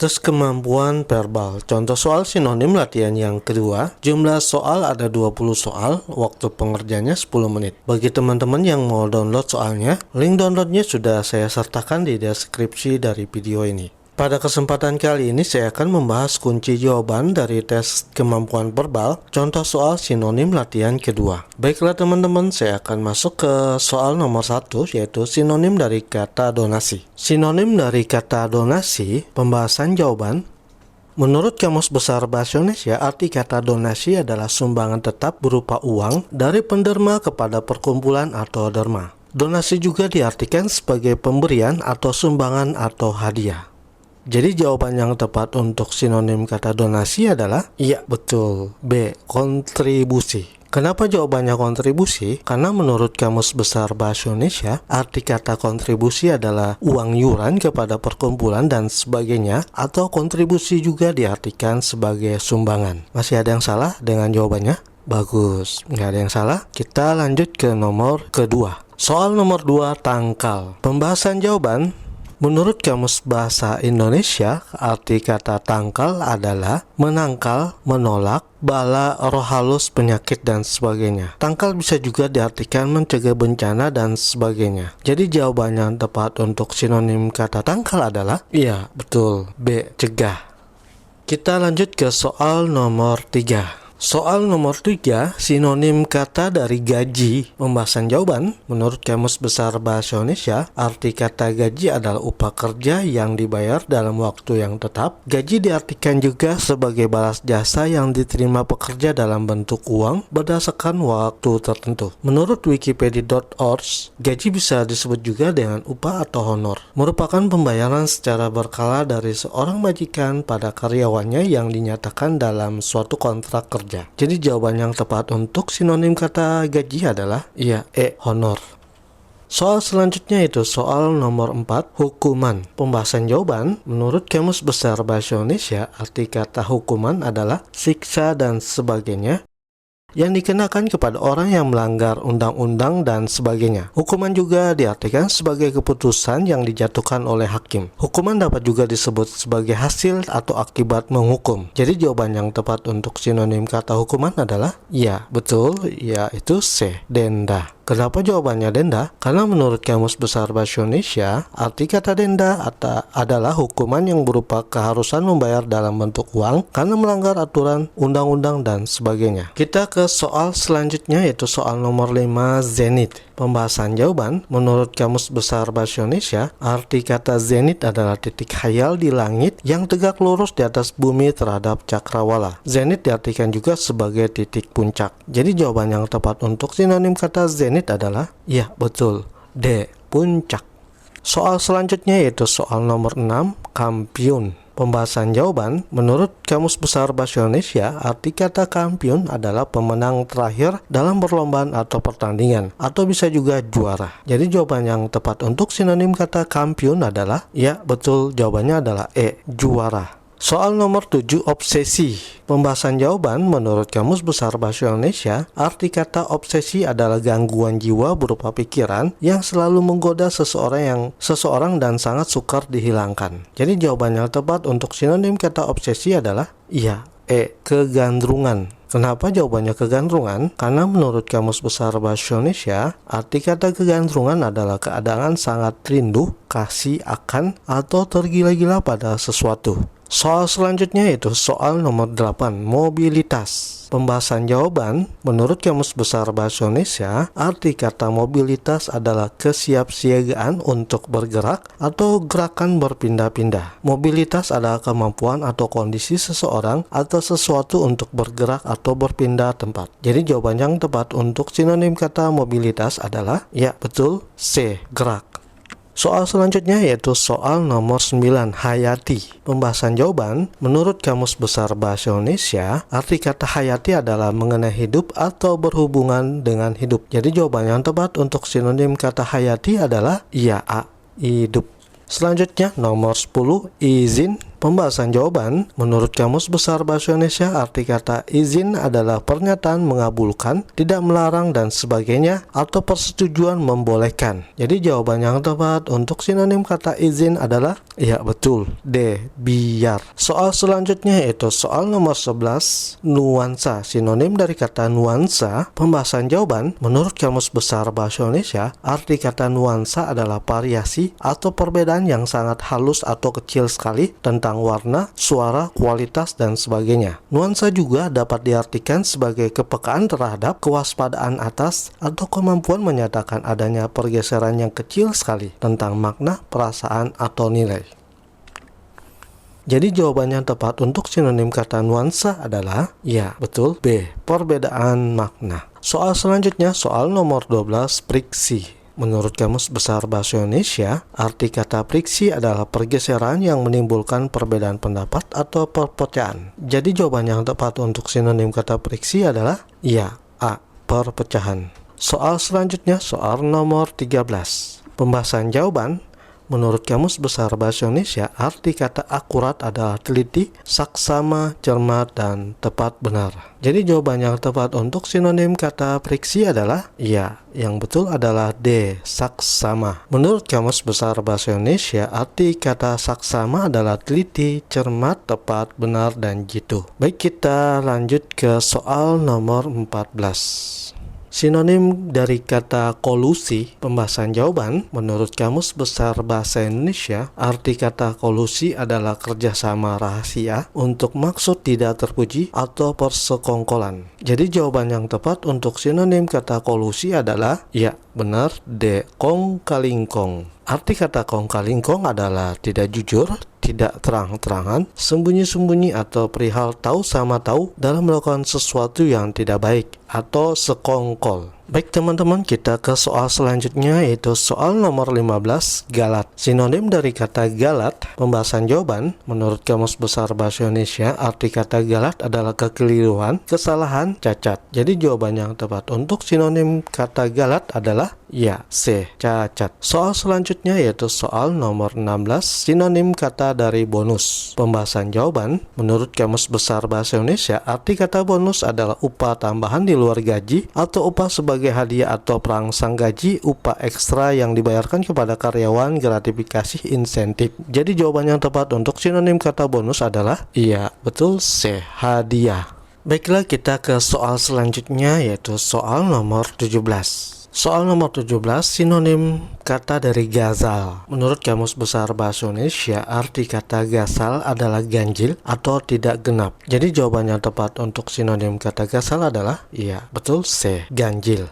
Tes kemampuan verbal. Contoh soal sinonim latihan yang kedua. Jumlah soal ada 20 soal, waktu pengerjaannya 10 menit. Bagi teman-teman yang mau download soalnya, link downloadnya sudah saya sertakan di deskripsi dari video ini. Pada kesempatan kali ini saya akan membahas kunci jawaban dari tes kemampuan verbal, contoh soal sinonim latihan kedua. Baiklah teman-teman, saya akan masuk ke soal nomor 1, yaitu sinonim dari kata donasi. Sinonim dari kata donasi, pembahasan jawaban. Menurut Kamus Besar Bahasa Indonesia, arti kata donasi adalah sumbangan tetap berupa uang dari penderma kepada perkumpulan atau derma. Donasi juga diartikan sebagai pemberian atau sumbangan atau hadiah. Jadi jawaban yang tepat untuk sinonim kata donasi adalah iya, betul, B, kontribusi. Kenapa jawabannya kontribusi? Karena menurut Kamus Besar Bahasa Indonesia, arti kata kontribusi adalah uang iuran kepada perkumpulan dan sebagainya, atau kontribusi juga diartikan sebagai sumbangan. Masih ada yang salah dengan jawabannya? Bagus, nggak ada yang salah. Kita lanjut ke nomor kedua. Soal nomor 2, tangkal. Pembahasan jawaban. Menurut Kamus Bahasa Indonesia, arti kata tangkal adalah menangkal, menolak, bala, roh halus, penyakit, dan sebagainya. Tangkal bisa juga diartikan mencegah bencana dan sebagainya. Jadi jawaban yang tepat untuk sinonim kata tangkal adalah iya, betul, B, cegah. Kita lanjut ke soal nomor 3. Soal nomor 3, sinonim kata dari gaji. Pembahasan jawaban, menurut Kamus Besar Bahasa Indonesia, arti kata gaji adalah upah kerja yang dibayar dalam waktu yang tetap. Gaji diartikan juga sebagai balas jasa yang diterima pekerja dalam bentuk uang berdasarkan waktu tertentu. Menurut wikipedia.org, gaji bisa disebut juga dengan upah atau honor. Merupakan pembayaran secara berkala dari seorang majikan pada karyawannya yang dinyatakan dalam suatu kontrak kerja. Jadi jawaban yang tepat untuk sinonim kata gaji adalah iya, E, honor. Soal selanjutnya itu soal nomor 4, hukuman. Pembahasan jawaban, menurut Kamus Besar Bahasa Indonesia, arti kata hukuman adalah siksa dan sebagainya yang dikenakan kepada orang yang melanggar undang-undang dan sebagainya. Hukuman juga diartikan sebagai keputusan yang dijatuhkan oleh hakim. Hukuman dapat juga disebut sebagai hasil atau akibat menghukum. Jadi jawaban yang tepat untuk sinonim kata hukuman adalah iya, betul, yaitu C, denda. Kenapa jawabannya denda? Karena menurut Kamus Besar Bahasa Indonesia, arti kata denda adalah hukuman yang berupa keharusan membayar dalam bentuk uang karena melanggar aturan, undang-undang, dan sebagainya. Kita ke soal selanjutnya, yaitu soal nomor 5, zenit. Pembahasan jawaban, menurut Kamus Besar Bahasa Indonesia, arti kata zenit adalah titik khayal di langit yang tegak lurus di atas bumi terhadap cakrawala. Zenit diartikan juga sebagai titik puncak. Jadi jawaban yang tepat untuk sinonim kata zenit adalah iya, betul, D, puncak. Soal selanjutnya yaitu soal nomor 6, kampiun. Pembahasan jawaban, menurut Kamus Besar Bahasa Indonesia, arti kata kampiun adalah pemenang terakhir dalam perlombaan atau pertandingan, atau bisa juga juara. Jadi jawaban yang tepat untuk sinonim kata kampiun adalah ya, betul, jawabannya adalah E, juara. Soal nomor 7, obsesi. Pembahasan jawaban, menurut Kamus Besar Bahasa Indonesia, arti kata obsesi adalah gangguan jiwa berupa pikiran yang selalu menggoda seseorang dan sangat sukar dihilangkan. Jadi jawaban yang tepat untuk sinonim kata obsesi adalah iya, E, kegandrungan. Kenapa jawabannya kegandrungan? Karena menurut Kamus Besar Bahasa Indonesia, arti kata kegandrungan adalah keadaan sangat rindu, kasih akan, atau tergila-gila pada sesuatu. Soal selanjutnya yaitu soal nomor 8, mobilitas. Pembahasan jawaban, menurut Kamus Besar Bahasa Indonesia, arti kata mobilitas adalah kesiapsiagaan untuk bergerak atau gerakan berpindah-pindah. Mobilitas adalah kemampuan atau kondisi seseorang atau sesuatu untuk bergerak atau berpindah tempat. Jadi jawaban yang tepat untuk sinonim kata mobilitas adalah ya, betul, C, gerak. Soal selanjutnya yaitu soal nomor 9, hayati. Pembahasan jawaban, menurut Kamus Besar Bahasa Indonesia, arti kata hayati adalah mengenai hidup atau berhubungan dengan hidup. Jadi jawaban yang tepat untuk sinonim kata hayati adalah iya, A, hidup. Selanjutnya nomor 10, izin. Pembahasan jawaban, menurut Kamus Besar Bahasa Indonesia, arti kata izin adalah pernyataan mengabulkan, tidak melarang, dan sebagainya, atau persetujuan membolehkan. Jadi jawaban yang tepat untuk sinonim kata izin adalah, ya betul, D. Biar. Soal selanjutnya yaitu soal nomor 11, nuansa. Sinonim dari kata nuansa, pembahasan jawaban, menurut Kamus Besar Bahasa Indonesia, arti kata nuansa adalah variasi atau perbedaan yang sangat halus atau kecil sekali tentang warna, suara, kualitas, dan sebagainya. Nuansa juga dapat diartikan sebagai kepekaan terhadap kewaspadaan atas atau kemampuan menyatakan adanya pergeseran yang kecil sekali tentang makna, perasaan, atau nilai. Jadi jawabannya tepat untuk sinonim kata nuansa adalah, ya betul, B. Perbedaan makna. Soal selanjutnya, soal nomor 12, friksi. Menurut Kamus Besar Bahasa Indonesia, arti kata friksi adalah pergeseran yang menimbulkan perbedaan pendapat atau perpecahan. Jadi jawaban yang tepat untuk sinonim kata friksi adalah, ya, A. Perpecahan. Soal selanjutnya, soal nomor 13. Pembahasan jawaban, menurut Kamus Besar Bahasa Indonesia, arti kata akurat adalah teliti, saksama, cermat, dan tepat benar. Jadi jawaban yang tepat untuk sinonim kata friksi adalah, ya, yang betul adalah D. Saksama. Menurut Kamus Besar Bahasa Indonesia, arti kata saksama adalah teliti, cermat, tepat, benar, dan jitu. Baik, kita lanjut ke soal nomor 14. Sinonim dari kata kolusi, pembahasan jawaban, menurut Kamus Besar Bahasa Indonesia, arti kata kolusi adalah kerjasama rahasia untuk maksud tidak terpuji atau persekongkolan. Jadi jawaban yang tepat untuk sinonim kata kolusi adalah, ya benar, D. Kong kaling kong. Arti kata kong kaling kong adalah tidak jujur, tidak terang-terangan, sembunyi-sembunyi, atau perihal tahu sama tahu dalam melakukan sesuatu yang tidak baik atau sekongkol. Baik teman-teman, kita ke soal selanjutnya yaitu soal nomor 15, galat. Sinonim dari kata galat, pembahasan jawaban, menurut Kamus Besar Bahasa Indonesia, arti kata galat adalah kekeliruan, kesalahan, cacat. Jadi jawaban yang tepat untuk sinonim kata galat adalah, ya, C. Cacat. Soal selanjutnya yaitu soal nomor 16, sinonim kata dari bonus. Pembahasan jawaban, menurut Kamus Besar Bahasa Indonesia, arti kata bonus adalah upah tambahan di luar gaji atau upah sebagai hadiah atau perangsang gaji, upah ekstra yang dibayarkan kepada karyawan, gratifikasi, insentif. Jadi jawaban yang tepat untuk sinonim kata bonus adalah, iya betul, C. Hadiah. Baiklah, kita ke soal selanjutnya yaitu soal nomor 17. Soal nomor 17, sinonim kata dari gazal. Menurut Kamus Besar Bahasa Indonesia, arti kata gazal adalah ganjil atau tidak genap. Jadi jawaban yang tepat untuk sinonim kata gazal adalah, iya betul, C. Ganjil.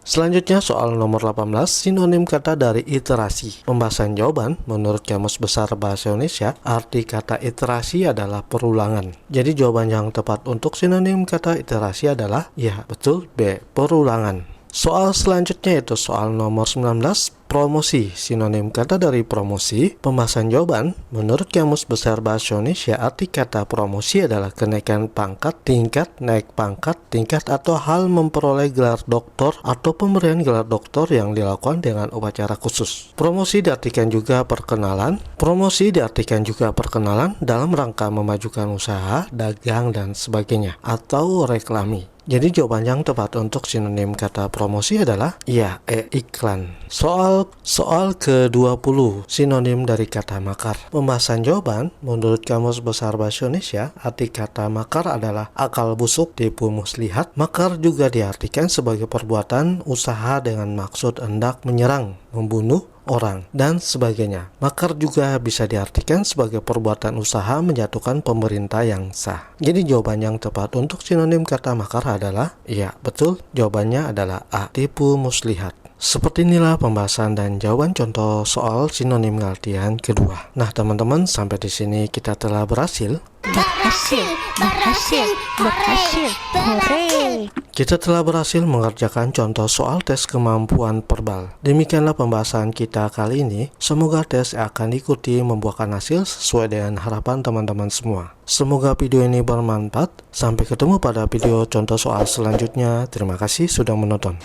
Selanjutnya soal nomor 18, sinonim kata dari iterasi. Pembahasan jawaban, menurut Kamus Besar Bahasa Indonesia, arti kata iterasi adalah perulangan. Jadi jawaban yang tepat untuk sinonim kata iterasi adalah, ya betul, B. Perulangan. Soal selanjutnya yaitu soal nomor 19, promosi. Sinonim kata dari promosi. Pembahasan jawaban, menurut Kamus Besar Bahasa Indonesia, arti kata promosi adalah kenaikan pangkat, tingkat, naik pangkat, tingkat, atau hal memperoleh gelar doktor atau pemberian gelar doktor yang dilakukan dengan upacara khusus. Promosi diartikan juga perkenalan. Promosi diartikan juga perkenalan dalam rangka memajukan usaha, dagang, dan sebagainya, atau reklami. Jadi jawaban yang tepat untuk sinonim kata promosi adalah, ya, iklan. Soal ke-20, sinonim dari kata makar. Pembahasan jawaban, menurut Kamus Besar Bahasa Indonesia, arti kata makar adalah akal busuk, tipu muslihat. Makar juga diartikan sebagai perbuatan usaha dengan maksud hendak menyerang, membunuh orang, dan sebagainya. Makar juga bisa diartikan sebagai perbuatan usaha menjatuhkan pemerintah yang sah. Jadi jawaban yang tepat untuk sinonim kata makar adalah, ya betul, jawabannya adalah A. Tipu muslihat. Seperti inilah pembahasan dan jawaban contoh soal sinonim latihan kedua. Nah teman-teman, sampai di sini kita telah berhasil. Kita telah berhasil mengerjakan contoh soal tes kemampuan verbal. Demikianlah pembahasan kita kali ini. Semoga tes akan diikuti membuahkan hasil sesuai dengan harapan teman-teman semua. Semoga video ini bermanfaat. Sampai ketemu pada video contoh soal selanjutnya. Terima kasih sudah menonton.